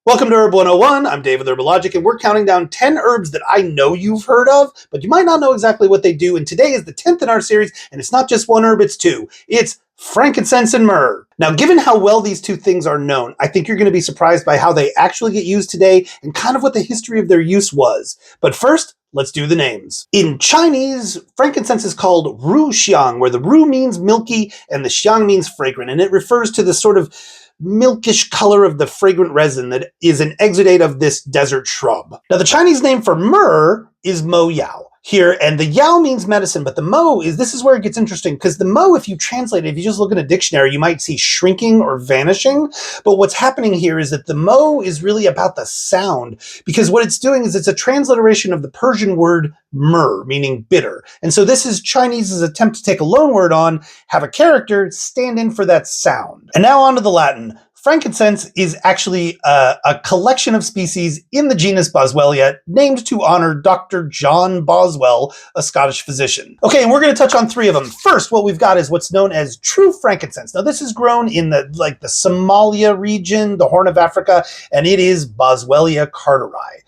Welcome to Herb101. I'm Dave with Herbalogic, and we're counting down 10 herbs that I know you've heard of, but you might not know exactly what they do. And today is the 10th in our series, and it's not just one herb, it's two. It's frankincense and myrrh. Now, given how well these two things are known, I think you're going to be surprised by how they actually get used today and kind of what the history of their use was. But first, let's do the names. In Chinese, frankincense is called ru xiang, where the ru means milky and the xiang means fragrant, and it refers to the sort of milkish color of the fragrant resin that is an exudate of this desert shrub. Now, the Chinese name for myrrh is mo yao here, and the yao means medicine, but the mo this is where it gets interesting, because the mo, if you translate it, if you just look in a dictionary, you might see shrinking or vanishing. But what's happening here is that the mo is really about the sound, because what it's doing is it's a transliteration of the Persian word myrrh, meaning bitter. And so this is Chinese's attempt to take a loan word on, have a character stand in for that sound. And now on to the Latin. Frankincense is actually a collection of species in the genus Boswellia, named to honor Dr. John Boswell, a Scottish physician. Okay, and we're going to touch on three of them. First, what we've got is what's known as true frankincense. Now, this is grown in the Somalia region, the Horn of Africa, and it is Boswellia carteri,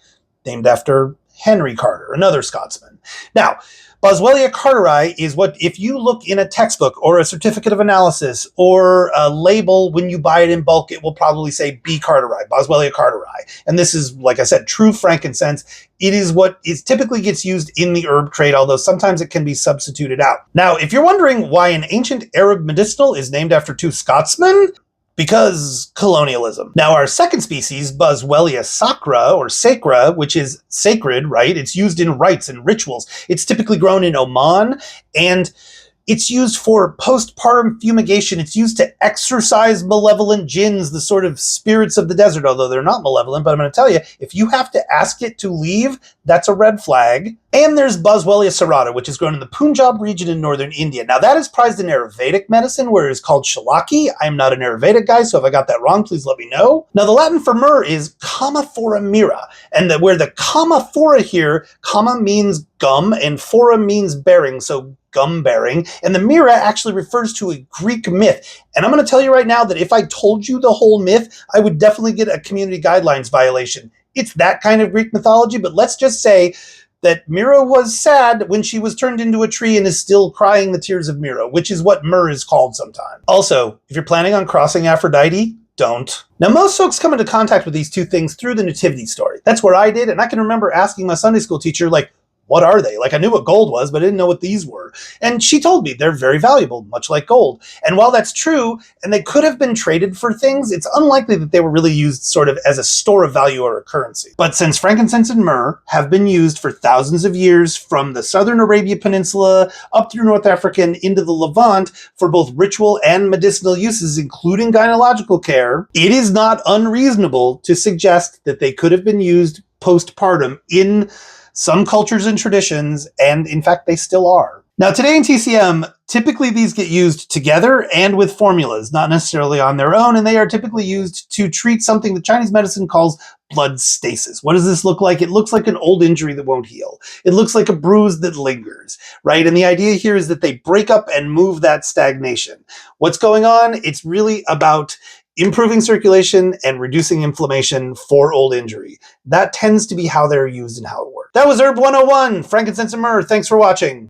named after Henry Carter, another Scotsman. Now, Boswellia carteri is what, if you look in a textbook or a certificate of analysis or a label when you buy it in bulk, it will probably say B. carteri, Boswellia carteri. And this is, like I said, true frankincense. It is what typically gets used in the herb trade, although sometimes it can be substituted out. Now, if you're wondering why an ancient Arab medicinal is named after two Scotsmen, because colonialism. Now, our second species, Boswellia sacra, or sacra, which is sacred, right? It's used in rites and rituals. It's typically grown in Oman, and it's used for postpartum fumigation. It's used to exorcise malevolent jinns, the sort of spirits of the desert, although they're not malevolent. But I'm going to tell you, if you have to ask it to leave, that's a red flag. And there's Boswellia serrata, which is grown in the Punjab region in northern India. Now, that is prized in Ayurvedic medicine, where it is called shalaki. I'm not an Ayurvedic guy, so if I got that wrong, please let me know. Now, the Latin for myrrh is Commiphora myrrha, and where the Commiphora here, comma means gum, and phora means bearing, so gum bearing, and the myrrha actually refers to a Greek myth. And I'm going to tell you right now that if I told you the whole myth, I would definitely get a community guidelines violation. It's that kind of Greek mythology, but let's just say that Myrrha was sad when she was turned into a tree and is still crying the tears of Myrrha, which is what myrrh is called sometimes. Also, if you're planning on crossing Aphrodite, don't. Now, most folks come into contact with these two things through the nativity story. That's where I did, and I can remember asking my Sunday school teacher, like, what are they? Like, I knew what gold was, but I didn't know what these were. And she told me they're very valuable, much like gold. And while that's true, and they could have been traded for things, it's unlikely that they were really used sort of as a store of value or a currency. But since frankincense and myrrh have been used for thousands of years, from the southern Arabia Peninsula up through North Africa and into the Levant, for both ritual and medicinal uses, including gynecological care, it is not unreasonable to suggest that they could have been used postpartum in some cultures and traditions, and in fact, they still are. Now, today in TCM, typically these get used together and with formulas, not necessarily on their own, and they are typically used to treat something that Chinese medicine calls blood stasis. What does this look like? It looks like an old injury that won't heal. It looks like a bruise that lingers, right? And the idea here is that they break up and move that stagnation. What's going on? It's really about improving circulation and reducing inflammation for old injury. That tends to be how they're used and how it works. That was Herb101, Frankincense and Myrrh. Thanks for watching.